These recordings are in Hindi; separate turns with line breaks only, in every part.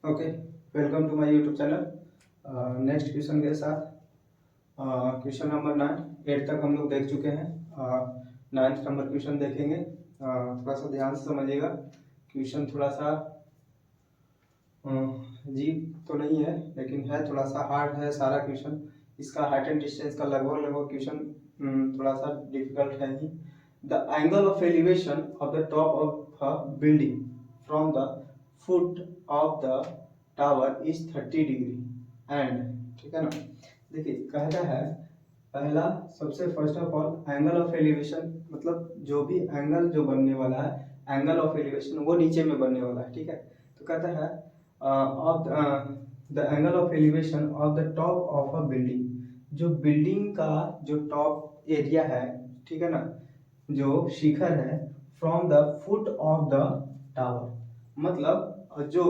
Okay, welcome to my YouTube channel. Next question के साथ क्वेश्चन नंबर 9 8 तक हम लोग देख चुके हैं। 9th नंबर क्वेश्चन देखेंगे। थोड़ा सा ध्यान से समझिएगा। क्वेश्चन थोड़ा सा अजीब तो नहीं है, लेकिन है थोड़ा सा हार्ड है सारा क्वेश्चन। इसका हाइट एंड डिस्टेंस का लगभग क्वेश्चन थोड़ा सा डिफिकल्ट है ही। The angle of elevation of the top of a building from the foot of the tower is 30 degree and, ठीक है ना। देखिए कहता है पहला, सबसे first of all angle of elevation, मतलब जो भी एंगल जो बनने वाला है, एंगल ऑफ एलिवेशन वो नीचे में बनने वाला है, ठीक है। तो कहता है of the angle of elevation of the top of a building, जो बिल्डिंग का जो टॉप एरिया है, ठीक है ना, जो शिखर है, from the foot of the tower, मतलब जो,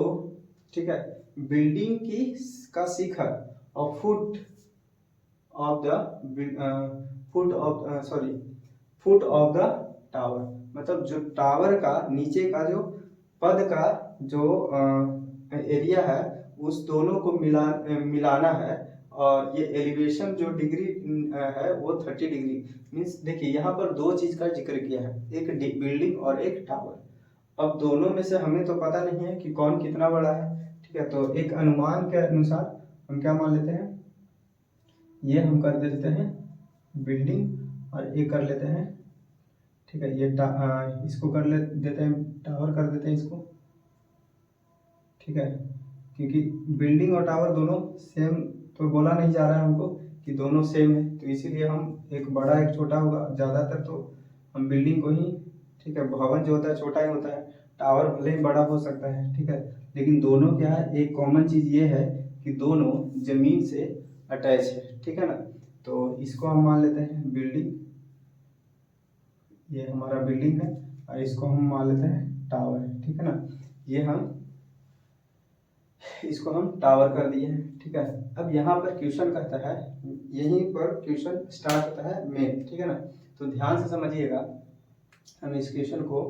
ठीक है, बिल्डिंग की का शिखर और of the foot of the tower, मतलब जो टावर का नीचे का जो पद का जो एरिया है, उस दोनों को मिलाना है। और ये एलिवेशन जो डिग्री है वो 30 डिग्री मीन्स, देखिए यहाँ पर दो चीज का जिक्र किया है, एक बिल्डिंग और एक टावर। अब दोनों में से हमें तो पता नहीं है कि कौन कितना बड़ा है, ठीक है। तो एक अनुमान के अनुसार हम क्या मान लेते हैं, ये हम कर देते हैं बिल्डिंग और ये कर लेते हैं, ठीक है, ये इसको देते हैं टावर, कर देते हैं इसको, ठीक है। क्योंकि बिल्डिंग और टावर दोनों सेम तो बोला नहीं जा रहा है हमको कि दोनों सेम है, तो इसीलिए हम एक बड़ा एक छोटा होगा, ज़्यादातर तो हम बिल्डिंग को ही, ठीक है, भवन जो होता है छोटा ही होता है, टावर भले ही बड़ा हो सकता है, ठीक है। लेकिन दोनों क्या है, एक कॉमन चीज़ ये है कि दोनों जमीन से अटैच है, ठीक है ना। तो इसको हम मान लेते हैं बिल्डिंग, ये हमारा बिल्डिंग है, और इसको हम मान लेते हैं टावर, ठीक है ना। ये हम इसको हम टावर कर दिए हैं, ठीक है। अब यहाँ पर क्वेश्चन कहता है, यहीं पर क्वेश्चन स्टार्ट होता है मेन, ठीक है ना। तो ध्यान से समझिएगा, हम इस क्वेश्चन को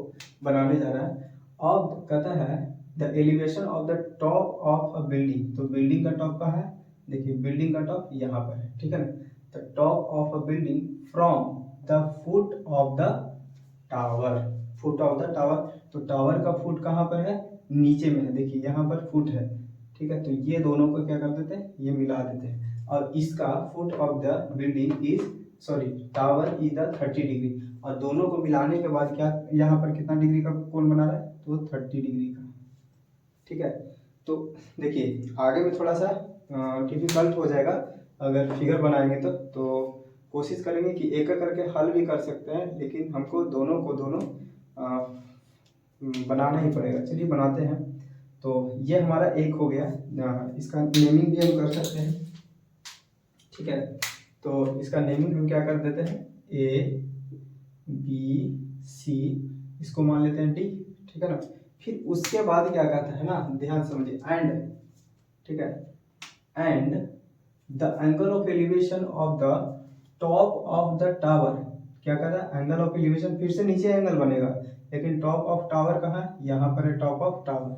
बनाने जा रहे हैं। अब कहता है the elevation of the top of a building, तो बिल्डिंग का टॉप कहाँ है, देखिए बिल्डिंग का टॉप यहाँ पर है, ठीक है ना। The top of a building from the foot of the tower, foot of the tower, तो टावर का फुट कहाँ पर है, नीचे में है, देखिए यहाँ पर फुट है, ठीक है। तो ये दोनों को क्या कर देते हैं, ये मिला देते हैं, और इसका foot of the building is, sorry, tower is the 30 degree, और दोनों को मिलाने के बाद क्या, यहाँ पर कितना डिग्री का कोण बना रहा है, तो 30 डिग्री का, ठीक है। तो देखिए आगे में थोड़ा सा डिफिकल्ट हो जाएगा अगर फिगर बनाएंगे तो कोशिश करेंगे कि एक एक करके हल भी कर सकते हैं, लेकिन हमको दोनों को दोनों बनाना ही पड़ेगा। चलिए बनाते हैं। तो ये हमारा एक हो गया, इसका नेमिंग भी हम कर सकते हैं, ठीक है। तो इसका नेमिंग हम क्या कर देते हैं, ए बी सी, इसको मान लेते हैं डी, ठीक है ना। फिर उसके बाद क्या कहता है ना, ध्यान समझिए, एंड, ठीक है, and the angle of elevation of the top of the tower, क्या कहता है, एंगल ऑफ एलिवेशन, फिर से नीचे एंगल बनेगा, लेकिन टॉप ऑफ टावर कहाँ है, यहाँ पर है top of tower,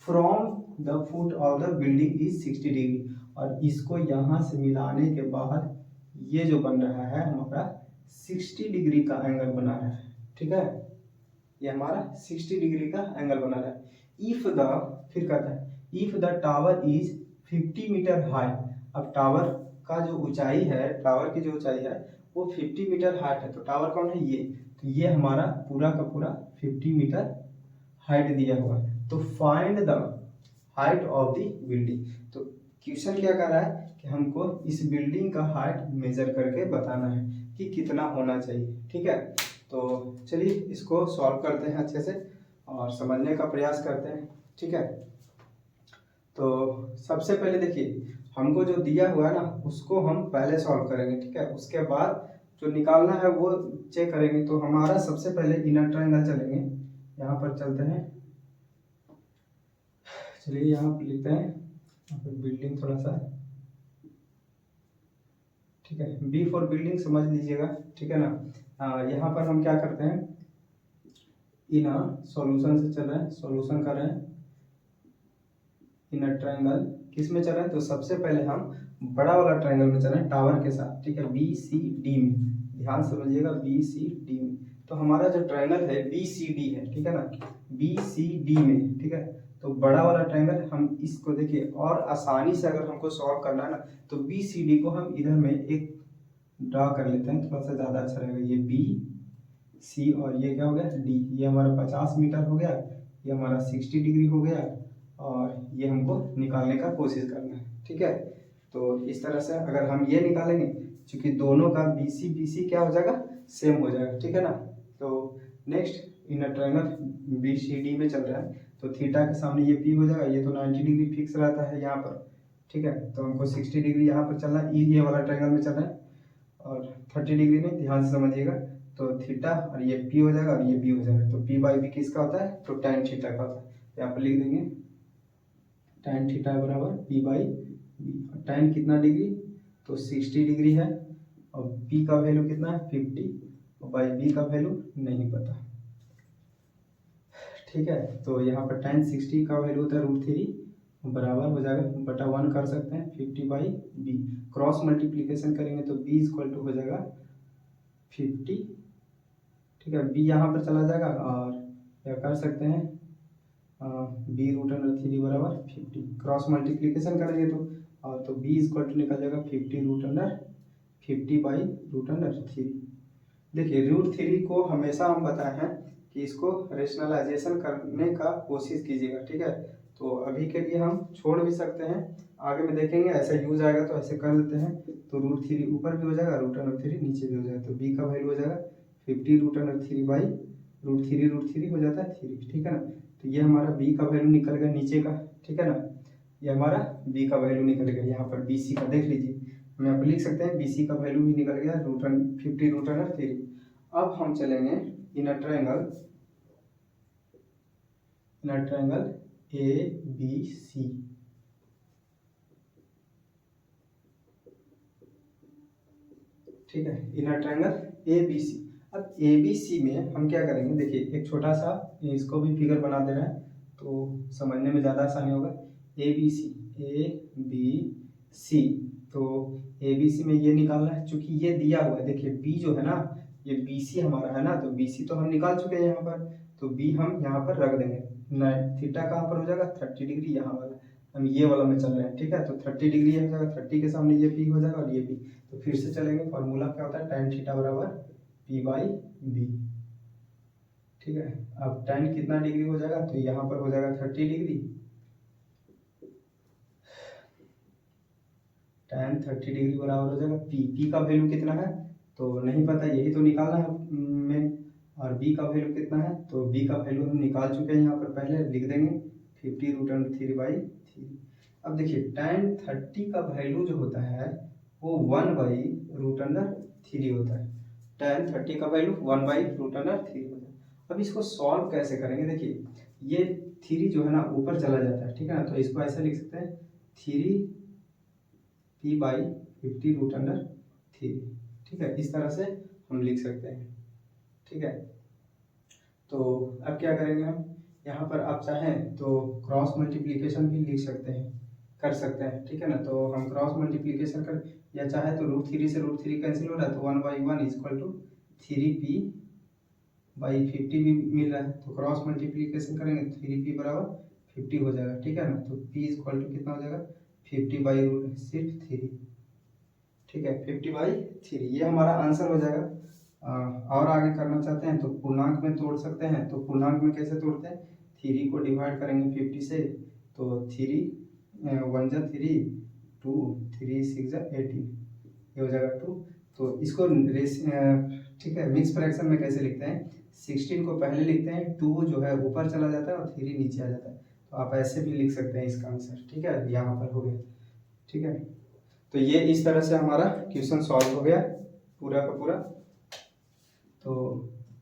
from the foot of the building is 60 degree, और इसको यहाँ से मिलाने के बाद ये जो बन रहा है हमारा 60 डिग्री का एंगल बना रहा है, ठीक है। ये हमारा 60 डिग्री का एंगल बना रहा है। इफ द, फिर कहता है if the tower is 50 metre high, अब टावर का जो ऊंचाई है, टावर की जो ऊंचाई है वो 50 मीटर हाइट है, तो टावर कौन है, ये, तो ये हमारा पूरा का पूरा 50 मीटर हाइट दिया हुआ है। तो find the height of the building, तो क्वेश्चन क्या कर रहा है कि हमको इस बिल्डिंग का हाइट मेजर करके बताना है कि कितना होना चाहिए, ठीक है। तो चलिए इसको सॉल्व करते हैं अच्छे से और समझने का प्रयास करते हैं, ठीक है। तो सबसे पहले देखिए हमको जो दिया हुआ है ना, उसको हम पहले सॉल्व करेंगे, ठीक है। उसके बाद जो निकालना है वो चेक करेंगे। तो हमारा सबसे पहले इनर ट्रायंगल चलेंगे, यहाँ पर चलते हैं, चलिए यहाँ पर लिखते हैं, यहाँ पर बिल्डिंग थोड़ा सा, ठीक है, बी फॉर बिल्डिंग समझ लीजिएगा, ठीक है ना। यहाँ पर हम क्या करते हैं, इन सॉल्यूशन से चल रहे हैं, सॉल्यूशन कर रहे हैं, इनर ट्रायंगल किस में चल रहे हैं, तो सबसे पहले हम बड़ा वाला ट्रायंगल में चल रहे हैं टावर के साथ, ठीक है, बी सी डी में, ध्यान समझिएगा, बी सी डी में। तो हमारा जो ट्रायंगल है बी सी डी है, ठीक है ना, बी सी डी में, ठीक है। तो बड़ा वाला ट्रायंगल हम इसको देखिए, और आसानी से अगर हमको सॉल्व करना है ना, तो बी सी डी को हम इधर में एक ड्रा कर लेते हैं, थोड़ा सा ज़्यादा अच्छा रहेगा। ये बी सी और ये क्या हो गया डी, ये हमारा 50 मीटर हो गया, ये हमारा 60 डिग्री हो गया, और ये हमको निकालने का कोशिश करना है, ठीक है। तो इस तरह से अगर हम ये निकालेंगे, क्योंकि दोनों का बी सी क्या हो जाएगा, सेम हो जाएगा, ठीक है ना। तो next inner triangle B C D में चल रहा है, तो थीटा के सामने ये पी हो जाएगा, ये तो 90 डिग्री फिक्स रहता है यहाँ पर, ठीक है। तो हमको 60 डिग्री यहाँ पर चलना है, ये वाला ट्रायंगल में चल रहा है, और 30 डिग्री में, ध्यान से समझिएगा। तो थीटा और ये पी हो जाएगा और ये बी हो जाएगा, तो पी बाई बी किसका होता है, तो tan थीटा का होता है। यहाँ पर लिख देंगे tan थीटा बराबर पी बाई बी। tan कितना डिग्री, तो 60 डिग्री है, और p का वैल्यू कितना है 50, और बाई b का वैल्यू नहीं पता, ठीक है। तो यहाँ पर tan 60 का वैल्यू होता है √3, बराबर हो जाएगा बटा 1 कर सकते हैं 50 बाई बी, क्रॉस मल्टीप्लीकेशन करेंगे तो b इक्वल टू हो जाएगा 50, ठीक है। b यहाँ पर चला जाएगा, और क्या कर सकते हैं b√3 बराबर 50, क्रॉस मल्टीप्लीकेशन करेंगे तो b इक्वल टू निकल जाएगा 50 बाई √3। देखिए √3 को हमेशा हम बताए हैं कि इसको रेशनलाइजेशन करने का कोशिश कीजिएगा, ठीक है। तो अभी के लिए हम छोड़ भी सकते हैं, आगे में देखेंगे ऐसा यूज आएगा तो ऐसे कर देते हैं। तो √3 ऊपर भी हो जाएगा, √3 नीचे भी हो जाएगा, तो b का वैल्यू हो जाएगा 50√3 बाई √3 हो जाता है 3, ठीक है ना। तो ये हमारा b का वैल्यू निकल गया नीचे का, ठीक है ना, ये हमारा b का वैल्यू निकल गया। यहाँ पर bc का देख लीजिए, हम यहाँ पर लिख सकते हैं bc का वैल्यू भी निकल गया 50√3। अब हम चलेंगे inner triangle A B C, ठीक है, inner triangle A B C. अब ए बी सी में हम क्या करेंगे, देखिए एक छोटा सा इसको भी फिगर बना दे रहा है तो समझने में ज़्यादा आसानी होगा। ए बी सी, तो ए बी सी में ये निकालना है, चूंकि ये दिया हुआ है, देखिए बी जो है ना, ये बी सी हमारा है ना, तो बी सी तो हम निकाल चुके हैं यहाँ पर, तो बी हम यहाँ पर रख देंगे। थीटा कहाँ पर हो जाएगा 30 डिग्री, यहाँ वाला हम ये वाला में चल रहे हैं, ठीक है। तो 30 डिग्री हो जाएगा, 30 के सामने ये पी हो जाएगा और ये पी, तो फिर से चलेंगे, फॉर्मूला क्या होता है tan थीटा बराबर पी बाई बी, ठीक है। अब tan कितना डिग्री हो जाएगा, तो यहाँ पर हो जाएगा 30 डिग्री, tan 30 डिग्री बराबर हो जाएगा पी का वैल्यू कितना है तो नहीं पता, यही तो निकालना है में, और b का वैल्यू कितना है, तो b का वैल्यू हम निकाल चुके हैं, यहाँ पर पहले लिख देंगे 50√3 बाई 3। अब देखिए tan 30 का वैल्यू जो होता है वो 1/√3 होता है, tan 30 का वैल्यू 1/√3 होता है। अब इसको सॉल्व कैसे करेंगे, देखिए ये 3 जो है ना ऊपर चला जाता है, ठीक है ना, तो इसको ऐसे लिख सकते हैं 3p बाई 50√3, ठीक है, इस तरह से हम लिख सकते हैं, ठीक है। तो अब क्या करेंगे हम, यहाँ पर आप चाहें तो क्रॉस मल्टीप्लिकेशन भी लिख सकते हैं, कर सकते हैं, ठीक है ना। तो हम क्रॉस मल्टीप्लिकेशन कर, या चाहे तो √3 से √3 कैंसिल हो रहा है, तो 1/1 इक्वल टू 3p बाई 50 भी मिल रहा है, तो क्रॉस मल्टीप्लिकेशन करेंगे 3p बराबर 50 हो जाएगा, ठीक है ना। तो p इक्वल टू कितना हो जाएगा 50 बाई सिर्फ 3, ठीक है, 50/3, ये हमारा आंसर हो जाएगा। और आगे करना चाहते हैं तो पूर्णांक में तोड़ सकते हैं, तो पूर्णांक में कैसे तोड़ते हैं, 3 को डिवाइड करेंगे 50 से, तो 3 1 जा 3, 2 3 6 जा 18, ये हो जाएगा 2। तो इसको ठीक है मिक्स फ्रैक्शन में कैसे लिखते हैं, 16 को पहले लिखते हैं, 2 जो है ऊपर चला जाता है और 3 नीचे आ जाता है, तो आप ऐसे भी लिख सकते हैं इसका आंसर, ठीक है, यहाँ पर हो गया, ठीक है। तो ये इस तरह से हमारा क्वेश्चन सॉल्व हो गया पूरा का पूरा, तो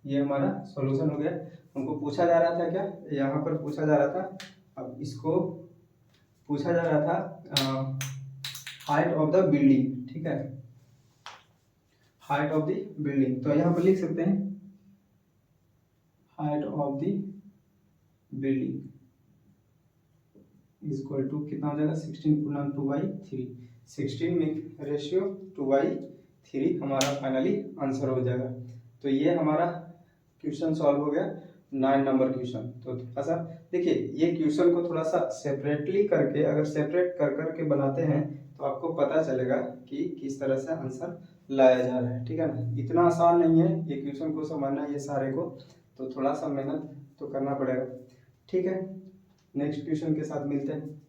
ये हमारा सॉल्यूशन हो गया। हमको पूछा जा रहा था क्या, यहाँ पर पूछा जा रहा था, अब इसको पूछा जा रहा था हाइट ऑफ द बिल्डिंग, ठीक है, हाइट ऑफ द बिल्डिंग, तो यहाँ पर लिख सकते हैं height of the building, is equal to कितना हो जाएगा 16/2/3, 16 में रेशियो 2/3 हमारा फाइनली आंसर हो जाएगा। तो ये हमारा क्वेश्चन सॉल्व हो गया 9 नंबर क्वेश्चन। तो थोड़ा सा देखिए ये क्वेश्चन को थोड़ा सा सेपरेटली करके अगर सेपरेट कर करके बनाते हैं तो आपको पता चलेगा कि किस तरह से आंसर लाया जा रहा है, ठीक है ना। इतना आसान नहीं है ये क्वेश्चन को समझना ये सारे को, तो थोड़ा सा मेहनत तो करना पड़ेगा, ठीक है। नेक्स्ट क्वेश्चन के साथ मिलते हैं।